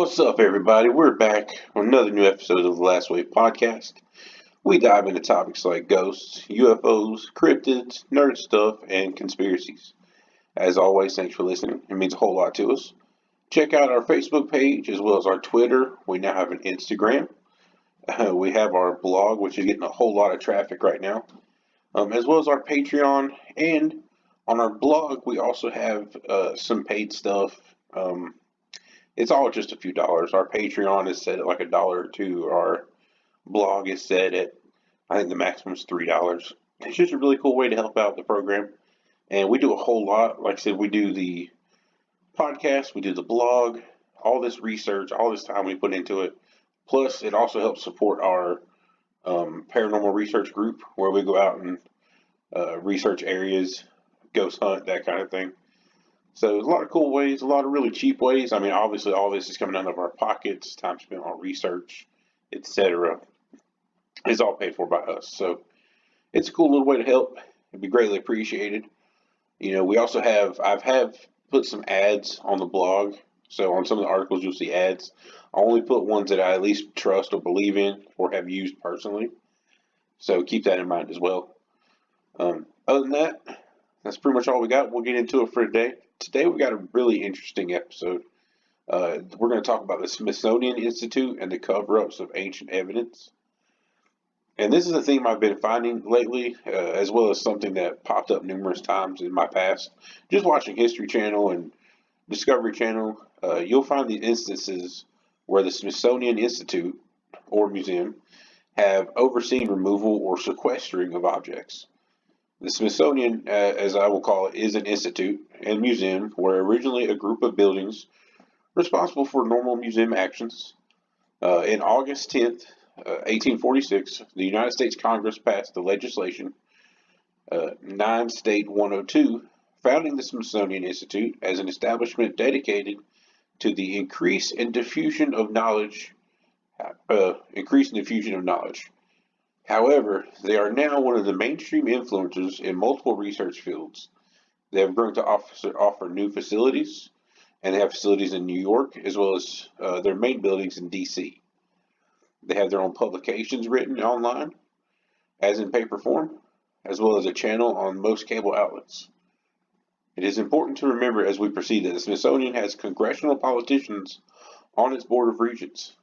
What's up, everybody? We're back on another new episode of the Last Wave podcast. We dive into topics like ghosts, UFOs, cryptids, nerd stuff, and conspiracies. As always, thanks for listening. It means a whole lot to us. Check out our Facebook page as well as our Twitter. We now have an Instagram. We have our blog, which is getting a whole lot of traffic right now, as well as our Patreon. And on our blog, we also have some paid stuff. It's all just a few dollars. Our Patreon is set at like $1 or $2. Our blog is set at, I think the maximum is $3. It's just a really cool way to help out the program. And we do a whole lot. Like I said, we do the podcast, we do the blog, all this research, all this time we put into it. Plus, it also helps support our paranormal research group where we go out and research areas, ghost hunt, that kind of thing. So there's a lot of cool ways, a lot of really cheap ways. I mean, obviously all this is coming out of our pockets, time spent on research, etc. It's all paid for by us. So it's a cool little way to help. It'd be greatly appreciated. You know, we also I've put some ads on the blog. So on some of the articles you'll see ads. I only put ones that I at least trust or believe in or have used personally. So keep that in mind as well. Other than that, that's pretty much all we got. We'll get into it for today. Today we got a really interesting episode. We're going to talk about the Smithsonian Institute and the cover-ups of ancient evidence. And this is a theme I've been finding lately, as well as something that popped up numerous times in my past. Just watching History Channel and Discovery Channel, you'll find these instances where the Smithsonian Institute, or museum, have overseen removal or sequestering of objects. The Smithsonian, as I will call it, is an institute and museum where originally a group of buildings responsible for normal museum actions. In August 10th, 1846, the United States Congress passed the legislation 9 State 102, founding the Smithsonian Institute as an establishment dedicated to the increase and diffusion of knowledge. However, they are now one of the mainstream influencers in multiple research fields. They have grown to offer new facilities, and they have facilities in New York as well as their main buildings in D.C. They have their own publications written online, as in paper form, as well as a channel on most cable outlets. It is important to remember as we proceed that the Smithsonian has congressional politicians on its board of regents.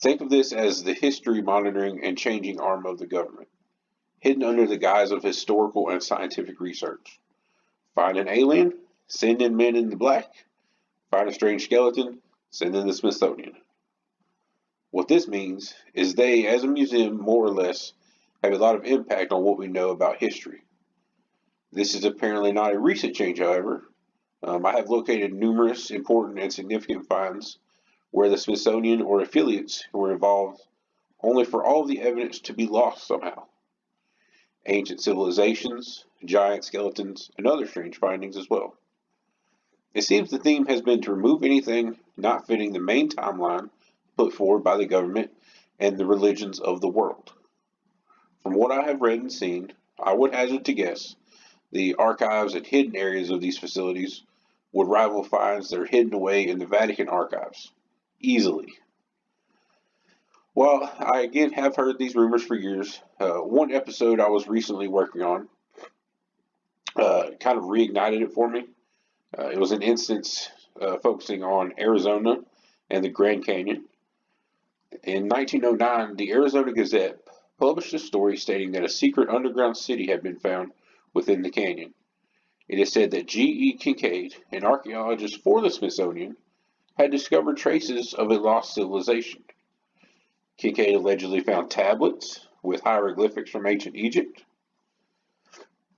Think of this as the history monitoring and changing arm of the government, hidden under the guise of historical and scientific research. Find an alien, send in Men in the Black. Find a strange skeleton, send in the Smithsonian. What this means is they, as a museum, more or less, have a lot of impact on what we know about history. This is apparently not a recent change, however. I have located numerous important and significant finds where the Smithsonian or affiliates were involved only for all of the evidence to be lost somehow. Ancient civilizations, giant skeletons, and other strange findings as well. It seems the theme has been to remove anything not fitting the main timeline put forward by the government and the religions of the world. From what I have read and seen, I would hazard to guess the archives and hidden areas of these facilities would rival finds that are hidden away in the Vatican archives. Easily. Well, I again have heard these rumors for years. One episode I was recently working on kind of reignited it for me. It was an instance focusing on Arizona and the Grand Canyon. In 1909, the Arizona Gazette published a story stating that a secret underground city had been found within the canyon. It is said that G.E. Kincaid, an archaeologist for the Smithsonian, had discovered traces of a lost civilization. Kincaid allegedly found tablets with hieroglyphics from ancient Egypt.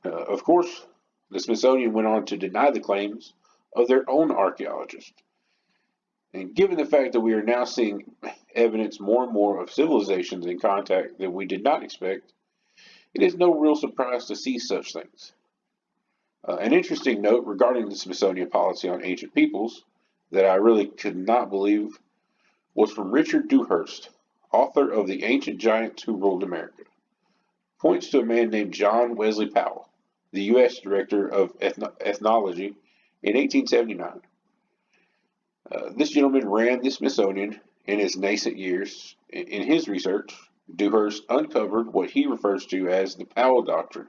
Of course, the Smithsonian went on to deny the claims of their own archaeologist. And given the fact that we are now seeing evidence more and more of civilizations in contact that we did not expect, it is no real surprise to see such things. An interesting note regarding the Smithsonian policy on ancient peoples that I really could not believe was from Richard Dewhurst, author of The Ancient Giants Who Ruled America. Points to a man named John Wesley Powell, the U.S. Director of Ethnology in 1879. This gentleman ran the Smithsonian in his nascent years. In his research, Dewhurst uncovered what he refers to as the Powell Doctrine,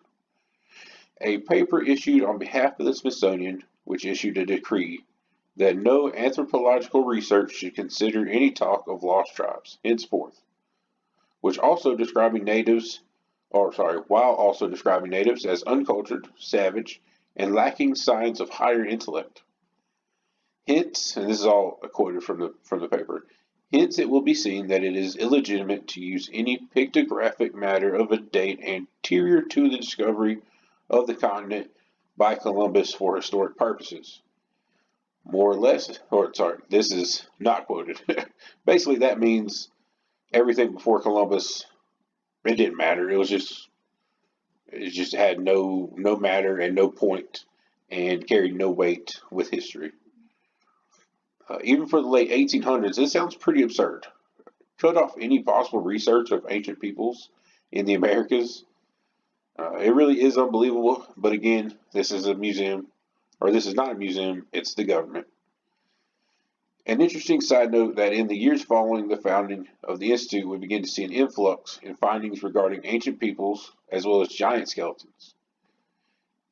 a paper issued on behalf of the Smithsonian, which issued a decree that no anthropological research should consider any talk of lost tribes henceforth, which also describing natives, while also describing natives as uncultured, savage, and lacking signs of higher intellect. Hence, and this is all quoted from the paper, hence it will be seen that it is illegitimate to use any pictographic matter of a date anterior to the discovery of the continent by Columbus for historic purposes. More or less, this is not quoted. Basically, that means everything before Columbus, it didn't matter. It just had no matter and no point, and carried no weight with history. Even for the late 1800s, this sounds pretty absurd. Cut off any possible research of ancient peoples in the Americas. It really is unbelievable, but again, this is a museum, or this is not a museum, it's the government. An interesting side note that in the years following the founding of the Institute, we begin to see an influx in findings regarding ancient peoples as well as giant skeletons.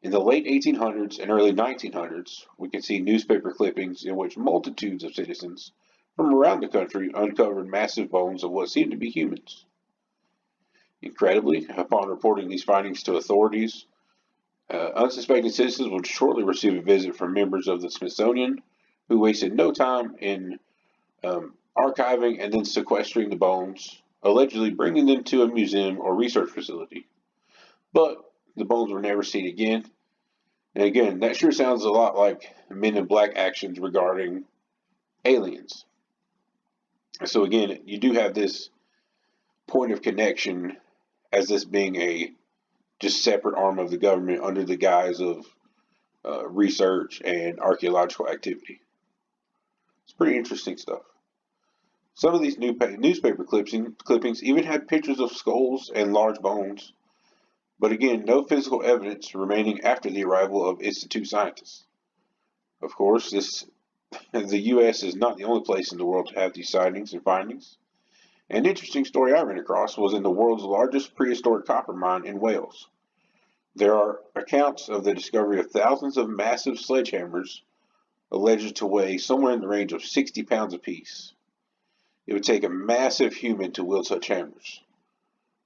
In the late 1800s and early 1900s, we can see newspaper clippings in which multitudes of citizens from around the country uncovered massive bones of what seemed to be humans. Incredibly, upon reporting these findings to authorities, unsuspecting citizens would shortly receive a visit from members of the Smithsonian, who wasted no time in archiving and then sequestering the bones, allegedly bringing them to a museum or research facility. But the bones were never seen again. And again, that sure sounds a lot like Men in Black actions regarding aliens. So again, you do have this point of connection as this being a just separate arm of the government under the guise of research and archaeological activity. It's pretty interesting stuff. Some of these newspaper clippings even had pictures of skulls and large bones, but again, no physical evidence remaining after the arrival of Institute scientists. Of course, the U.S. is not the only place in the world to have these sightings and findings. An interesting story I ran across was in the world's largest prehistoric copper mine in Wales. There are accounts of the discovery of thousands of massive sledgehammers alleged to weigh somewhere in the range of 60 pounds apiece. It would take a massive human to wield such hammers.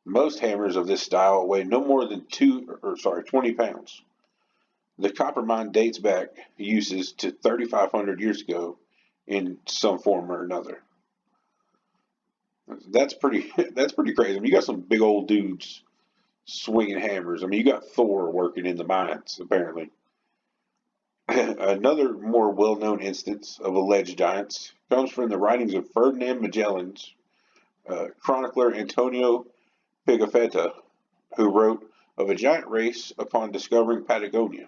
Most hammers of this style weigh no more than 20 pounds. The copper mine dates back uses to 3,500 years ago in some form or another. That's pretty crazy. I mean, you got some big old dudes swinging hammers. I mean, you got Thor working in the mines, apparently. Another more well-known instance of alleged giants comes from the writings of Ferdinand Magellan's chronicler Antonio Pigafetta, who wrote of a giant race upon discovering Patagonia.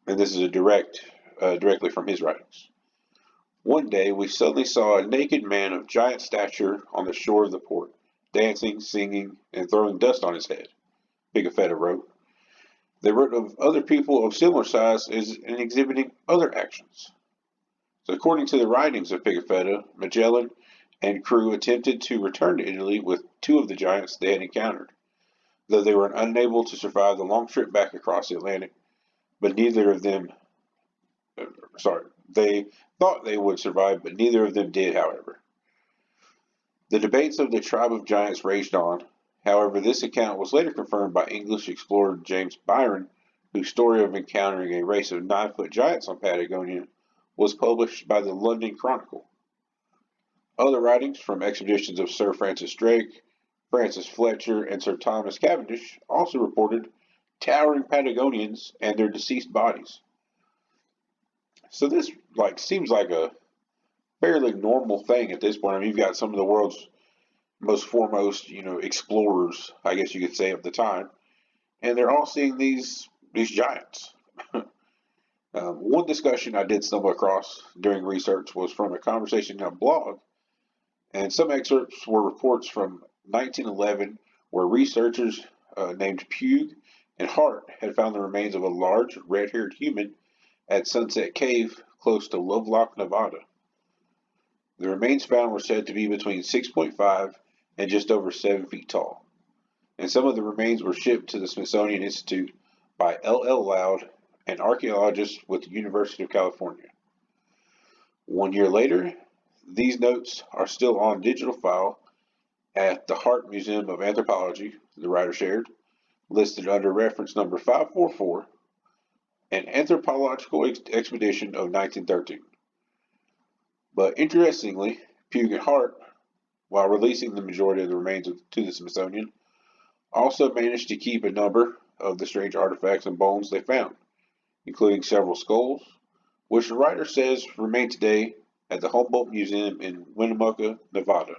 And this is directly from his writings. One day we suddenly saw a naked man of giant stature on the shore of the port, dancing, singing, and throwing dust on his head, Pigafetta wrote. They wrote of other people of similar size and exhibiting other actions. So according to the writings of Pigafetta, Magellan and crew attempted to return to Italy with two of the giants they had encountered, though they were unable to survive the long trip back across the Atlantic, but neither of them, they thought they would survive, but neither of them did, however. The debates of the tribe of giants raged on. However, this account was later confirmed by English explorer James Byron, whose story of encountering a race of 9-foot giants on Patagonia was published by the London Chronicle. Other writings from expeditions of Sir Francis Drake, Francis Fletcher, and Sir Thomas Cavendish also reported towering Patagonians and their deceased bodies. So this seems like a fairly normal thing at this point. I mean, you've got some of the world's most foremost, explorers, I guess you could say, of the time, and they're all seeing these giants. One discussion I did stumble across during research was from a conversation in a blog, and some excerpts were reports from 1911 where researchers named Pugh and Hart had found the remains of a large red-haired human at Sunset Cave close to Lovelock, Nevada. The remains found were said to be between 6.5 and just over 7 feet tall, and some of the remains were shipped to the Smithsonian Institute by L. Loud, an archaeologist with the University of California. 1 year later, these notes are still on digital file at the Hart Museum of Anthropology, the writer shared, listed under reference number 544, an anthropological expedition of 1913. But interestingly, Pugh and Hart, while releasing the majority of the remains to the Smithsonian, also managed to keep a number of the strange artifacts and bones they found, including several skulls, which the writer says remain today at the Humboldt Museum in Winnemucca, Nevada.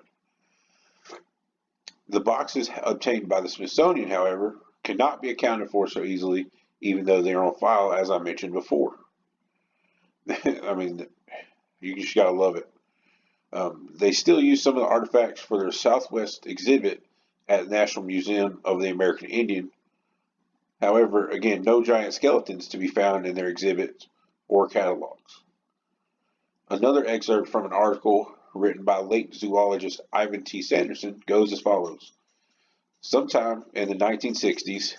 The boxes obtained by the Smithsonian, however, cannot be accounted for so easily, even though they are on file, as I mentioned before. I mean, you just gotta love it. They still use some of the artifacts for their Southwest exhibit at the National Museum of the American Indian. However, again, no giant skeletons to be found in their exhibits or catalogs. Another excerpt from an article written by late zoologist Ivan T. Sanderson goes as follows. Sometime in the 1960s,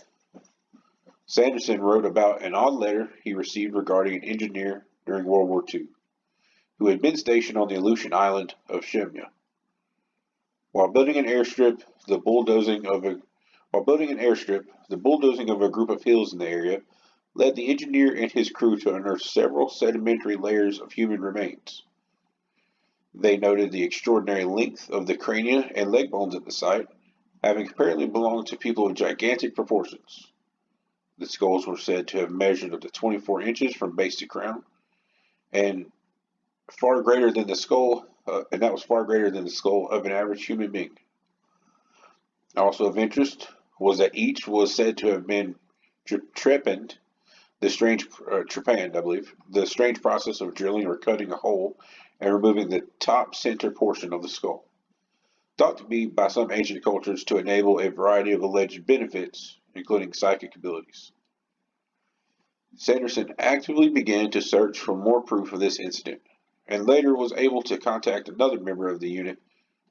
Sanderson wrote about an odd letter he received regarding an engineer during World War II, who had been stationed on the Aleutian island of Shemya. While building an airstrip, the bulldozing of a group of hills in the area led the engineer and his crew to unearth several sedimentary layers of human remains. They noted the extraordinary length of the crania and leg bones at the site, having apparently belonged to people of gigantic proportions. The skulls were said to have measured up to 24 inches from base to crown, and far greater than the skull, and that was far greater than the skull of an average human being. Also of interest was that each was said to have been trepanned, the strange process of drilling or cutting a hole and removing the top center portion of the skull, thought to be by some ancient cultures to enable a variety of alleged benefits, including psychic abilities. Sanderson actively began to search for more proof of this incident, and later was able to contact another member of the unit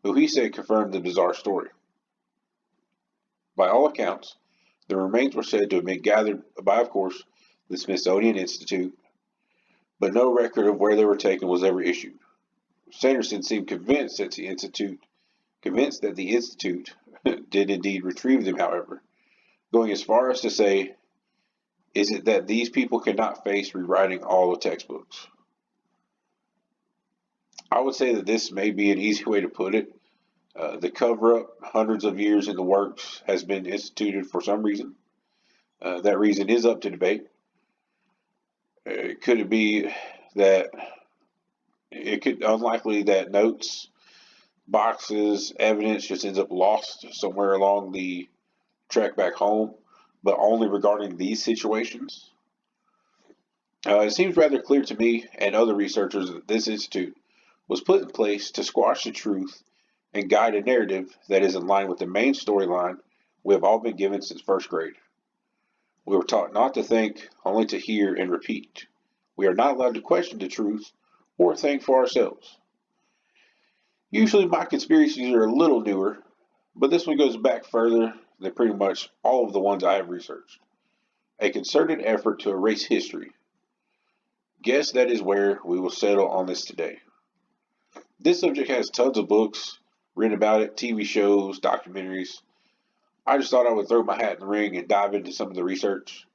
who he said confirmed the bizarre story. By all accounts, the remains were said to have been gathered by, of course, the Smithsonian Institute, but no record of where they were taken was ever issued. Sanderson seemed convinced that the Institute did indeed retrieve them, however, going as far as to say, is it that these people cannot face rewriting all the textbooks? I would say that this may be an easy way to put it. The cover-up, hundreds of years in the works, has been instituted for some reason. That reason is up to debate. Could it be that unlikely that notes, boxes, evidence just ends up lost somewhere along the trek back home, but only regarding these situations? It seems rather clear to me and other researchers that this institute was put in place to squash the truth and guide a narrative that is in line with the main storyline we have all been given since first grade. We were taught not to think, only to hear and repeat. We are not allowed to question the truth or think for ourselves. Usually my conspiracies are a little newer, but this one goes back further than pretty much all of the ones I have researched. A concerted effort to erase history. Guess that is where we will settle on this today. This subject has tons of books written about it, TV shows, documentaries. I just thought I would throw my hat in the ring and dive into some of the research.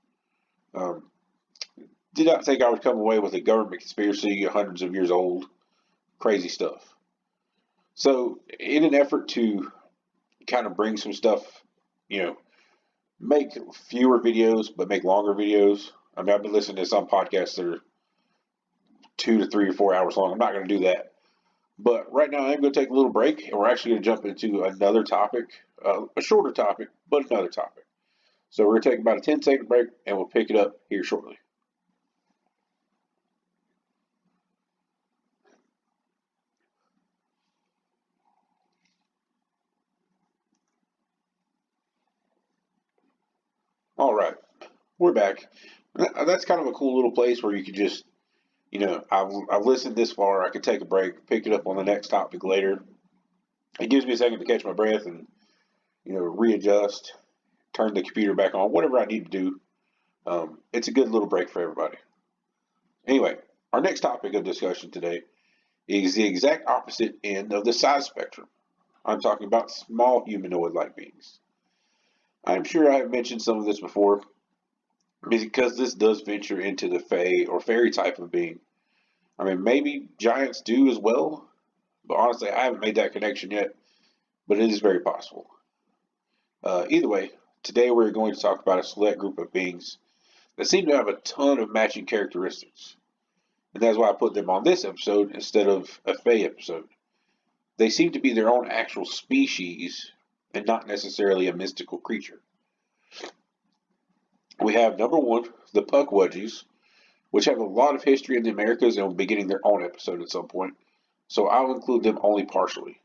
Did not think I would come away with a government conspiracy hundreds of years old. Crazy stuff. So, in an effort to kind of bring some stuff, make fewer videos but make longer videos. I mean, I've been listening to some podcasts that are 2 to 3 or 4 hours long. I'm not going to do that. But right now, I'm going to take a little break, and we're actually going to jump into another topic, a shorter topic, but another topic. So we're going to take about a 10-second break, and we'll pick it up here shortly. All right, we're back. That's kind of a cool little place where you could just I've listened this far. I could take a break, pick it up on the next topic later. It gives me a second to catch my breath and readjust, turn the computer back on, whatever I need to do. It's a good little break for everybody. Anyway, our next topic of discussion today is the exact opposite end of the size spectrum. I'm talking about small humanoid-like beings. I'm sure I have mentioned some of this before because this does venture into the fae or fairy type of being. I mean, maybe giants do as well, but honestly, I haven't made that connection yet, but it is very possible. Either way, today we're going to talk about a select group of beings that seem to have a ton of matching characteristics. And that's why I put them on this episode instead of a fae episode. They seem to be their own actual species and not necessarily a mystical creature. We have number one, the Pukwudgies, which have a lot of history in the Americas and will be getting their own episode at some point, so I'll include them only partially.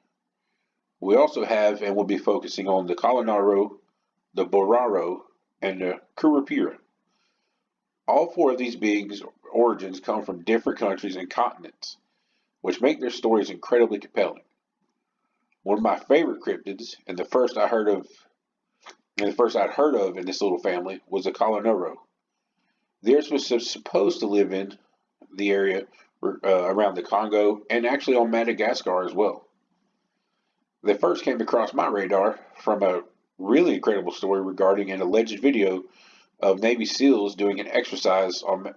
We also have and will be focusing on the Kalanaro, the Boraro, and the Curupira. All four of these beings' origins come from different countries and continents, which make their stories incredibly compelling. One of my favorite cryptids, and the first I'd heard of in this little family, was the Kalanaro. Theirs was supposed to live in the area around the Congo and actually on Madagascar as well. They first came across my radar from a really incredible story regarding an alleged video of Navy SEALs doing an exercise on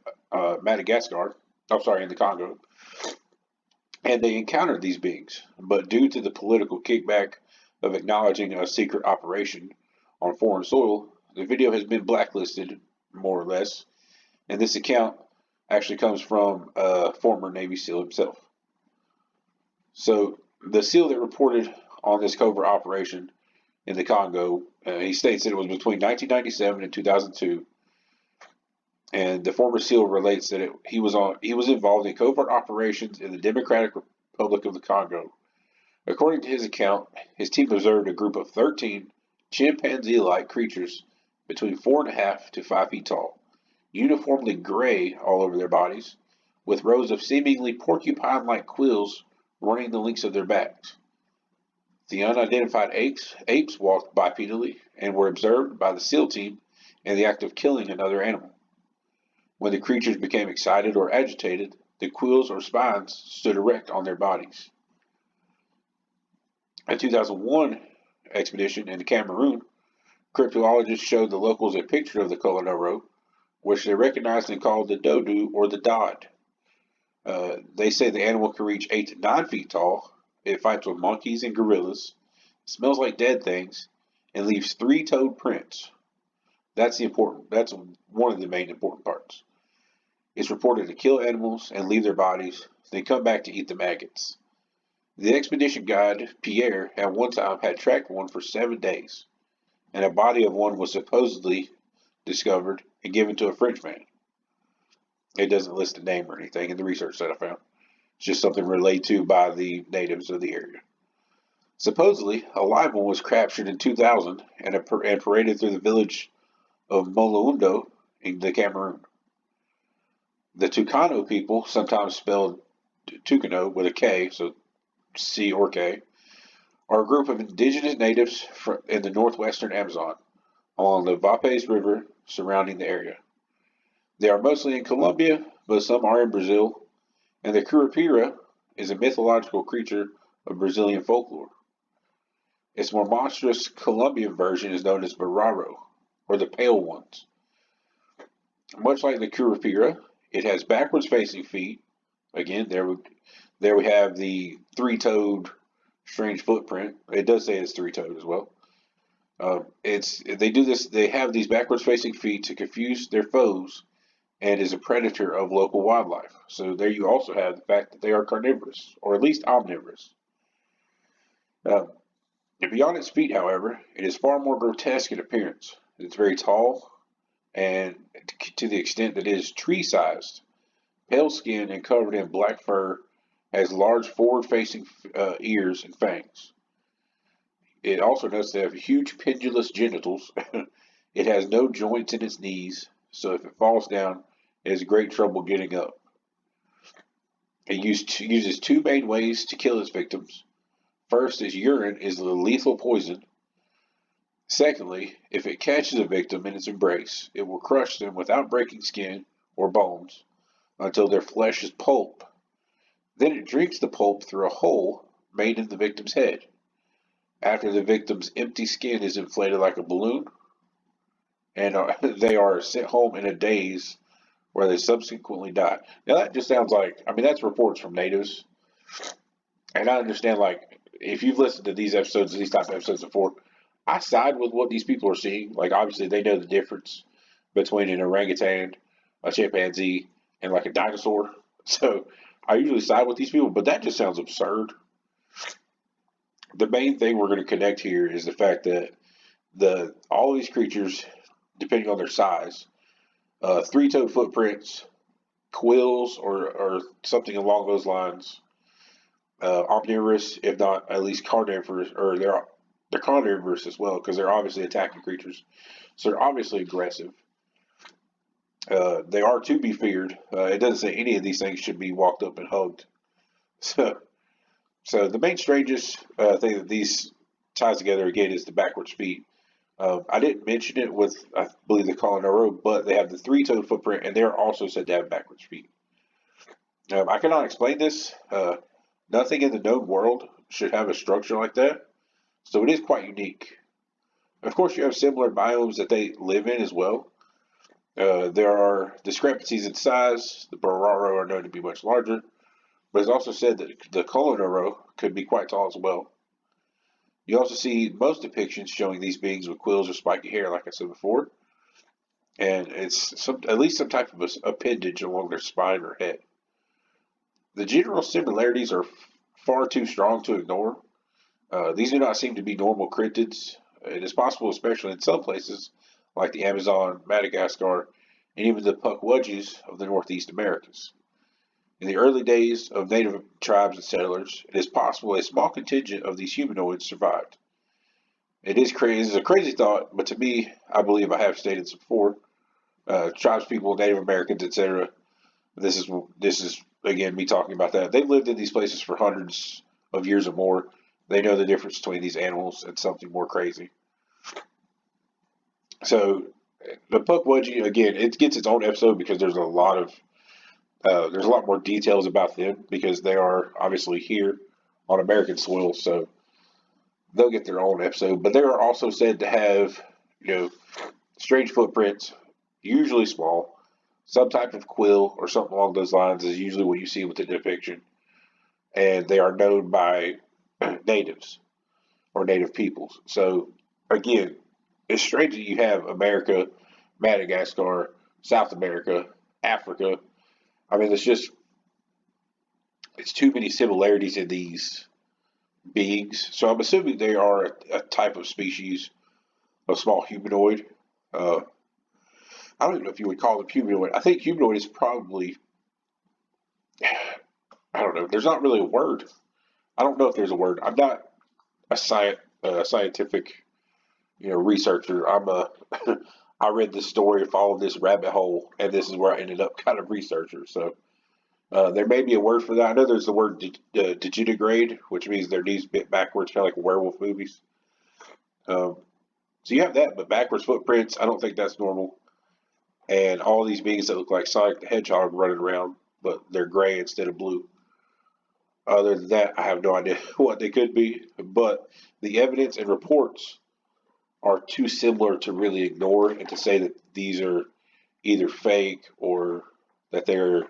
Madagascar. I'm sorry, in the Congo. And they encountered these beings, but due to the political kickback of acknowledging a secret operation on foreign soil, the video has been blacklisted, more or less, and this account actually comes from a former Navy SEAL himself. So the SEAL that reported on this covert operation in the Congo, he states that it was between 1997 and 2002, and the former SEAL relates that he was involved in covert operations in the Democratic Republic of the Congo. According to his account, his team observed a group of 13 chimpanzee-like creatures between 4.5 to 5 feet tall, uniformly gray all over their bodies, with rows of seemingly porcupine-like quills running the lengths of their backs. The unidentified apes walked bipedally and were observed by the SEAL team in the act of killing another animal. When the creatures became excited or agitated, the quills or spines stood erect on their bodies. A 2001 expedition in Cameroon, cryptologists showed the locals a picture of the Kalanaro, which they recognized and called the Dogu or the Dod. They say the animal can reach 8 to 9 feet tall. It fights with monkeys and gorillas, smells like dead things, and leaves 3-toed prints. That's one of the main important parts. It's reported to kill animals and leave their bodies, then come back to eat the maggots. The expedition guide, Pierre, at one time had tracked one for 7 days, and a body of one was supposedly discovered and given to a Frenchman. It doesn't list a name or anything in the research that I found. It's just something relayed to by the natives of the area. Supposedly, a live one was captured in 2000 and paraded through the village of Molundo in the Cameroon. The Tucano people, sometimes spelled Tucano with a K, so C or K, are a group of indigenous natives in the northwestern Amazon, along the Vapes River surrounding the area. They are mostly in Colombia, but some are in Brazil, and the Curupira is a mythological creature of Brazilian folklore. Its more monstrous Colombian version is known as Boraro, or the Pale Ones. Much like the Curupira, it has backwards-facing feet. Again, there we have the 3-toed strange footprint. It does say it's 3-toed as well. They have these backwards-facing feet to confuse their foes, and is a predator of local wildlife. So there you also have the fact that they are carnivorous, or at least omnivorous. Beyond its feet, however, it is far more grotesque in appearance. It's very tall, and to the extent that it is tree-sized, pale skin and covered in black fur, has large forward-facing ears and fangs. It also notes they have huge pendulous genitals. It has no joints in its knees, so if it falls down, it has great trouble getting up. It uses two main ways to kill its victims. First is urine is a lethal poison. Secondly, if it catches a victim in its embrace, it will crush them without breaking skin or bones until their flesh is pulp. Then it drinks the pulp through a hole made in the victim's head. After the victim's empty skin is inflated like a balloon, and they are sent home in a daze where they subsequently die. Now that just sounds like, I mean, that's reports from natives. And I understand, like, if you've listened to these type of episodes before, I side with what these people are seeing. Like, obviously, they know the difference between an orangutan, a chimpanzee, and like a dinosaur. So I usually side with these people, but that just sounds absurd. The main thing we're going to connect here is the fact that all these creatures, depending on their size, three-toed footprints, quills, or something along those lines, omnivorous, if not at least carnivorous, or they're carnivorous as well because they're obviously attacking creatures, so they're obviously aggressive. They are to be feared. It doesn't say any of these things should be walked up and hugged. So the main strangest thing that these ties together again is the backwards feet. I didn't mention it with, I believe, the Colonaro, but they have the three-toed footprint, and they're also said to have backwards feet. I cannot explain this. Nothing in the known world should have a structure like that, so it is quite unique. Of course, you have similar biomes that they live in as well. There are discrepancies in size. The Boraro are known to be much larger, but it's also said that the Colonaro could be quite tall as well. You also see most depictions showing these beings with quills or spiky hair, like I said before, and it's at least some type of appendage along their spine or head. The general similarities are far too strong to ignore. These do not seem to be normal cryptids. It is possible, especially in some places, like the Amazon, Madagascar, and even the Pukwudgies of the Northeast Americas. In the early days of native tribes and settlers, it is possible a small contingent of these humanoids survived. It is crazy. It's a crazy thought, but to me, I believe I have stated this before. Tribes people, Native Americans, etc. This is again me talking about that. They've lived in these places for hundreds of years or more. They know the difference between these animals and something more crazy. So the Pukwudgie, again, it gets its own episode because there's a lot more details about them because they are obviously here on American soil, so they'll get their own episode. But they are also said to have, strange footprints, usually small. Some type of quill or something along those lines is usually what you see with the depiction. And they are known by natives or native peoples. So, again, it's strange that you have America, Madagascar, South America, Africa. I mean, it's too many similarities in these beings. So I'm assuming they are a type of species of small humanoid. I don't even know if you would call them humanoid. I think humanoid is probably, I don't know. There's not really a word. I don't know if there's a word. I'm not a scientific, researcher. I read this story, followed this rabbit hole, and this is where I ended up kind of researcher. So there may be a word for that. I know there's the word digitigrade, which means their knees bent backwards, kind of like werewolf movies. So you have that, but backwards footprints, I don't think that's normal. And all these beings that look like Sonic the Hedgehog running around, but they're gray instead of blue. Other than that, I have no idea what they could be, but the evidence and reports are too similar to really ignore and to say that these are either fake or that they're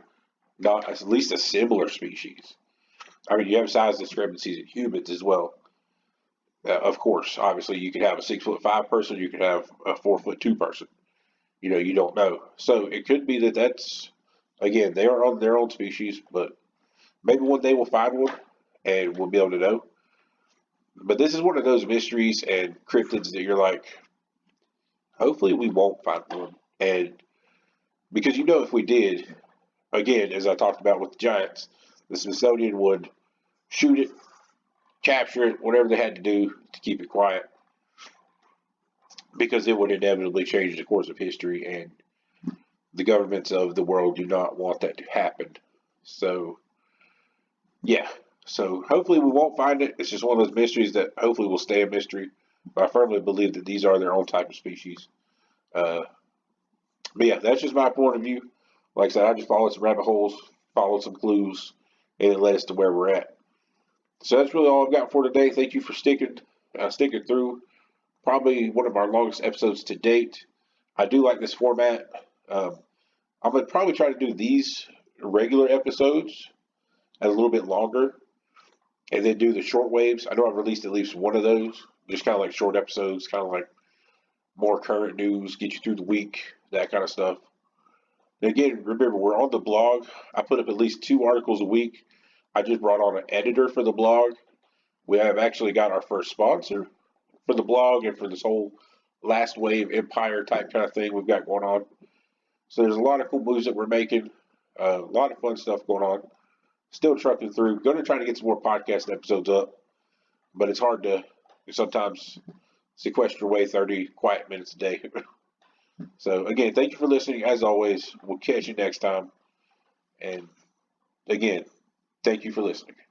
not at least a similar species. I mean, you have size discrepancies in humans as well. Of course, obviously, you could have a 6'5" person, you could have a 4'2" person. You don't know. So it could be that that's, again, they are on their own species, but maybe one day we'll find one and we'll be able to know. But this is one of those mysteries and cryptids that you're like, hopefully we won't find one. And because if we did, again, as I talked about with the giants, the Smithsonian would shoot it, capture it, whatever they had to do to keep it quiet, because it would inevitably change the course of history, and the governments of the world do not want that to happen. So Yeah. So hopefully we won't find it. It's just one of those mysteries that hopefully will stay a mystery. But I firmly believe that these are their own type of species. Uh, but yeah, that's just my point of view. Like I said, I just followed some rabbit holes, followed some clues, and it led us to where we're at. So that's really all I've got for today. Thank you for sticking through. Probably one of our longest episodes to date. I do like this format. Um, I'm gonna probably try to do these regular episodes and a little bit longer, and then do the short waves. I know I've released at least one of those, just kind of like short episodes, kind of like more current news, get you through the week, that kind of stuff. And again, remember, we're on the blog. I put up at least 2 articles a week. I just brought on an editor for the blog. We have actually got our first sponsor for the blog and for this whole last wave empire type kind of thing we've got going on. So there's a lot of cool moves that we're making, a lot of fun stuff going on. Still trucking through. Going to try to get some more podcast episodes up, but it's hard to sometimes sequester away 30 quiet minutes a day. So again, thank you for listening. As always, we'll catch you next time. And again, thank you for listening.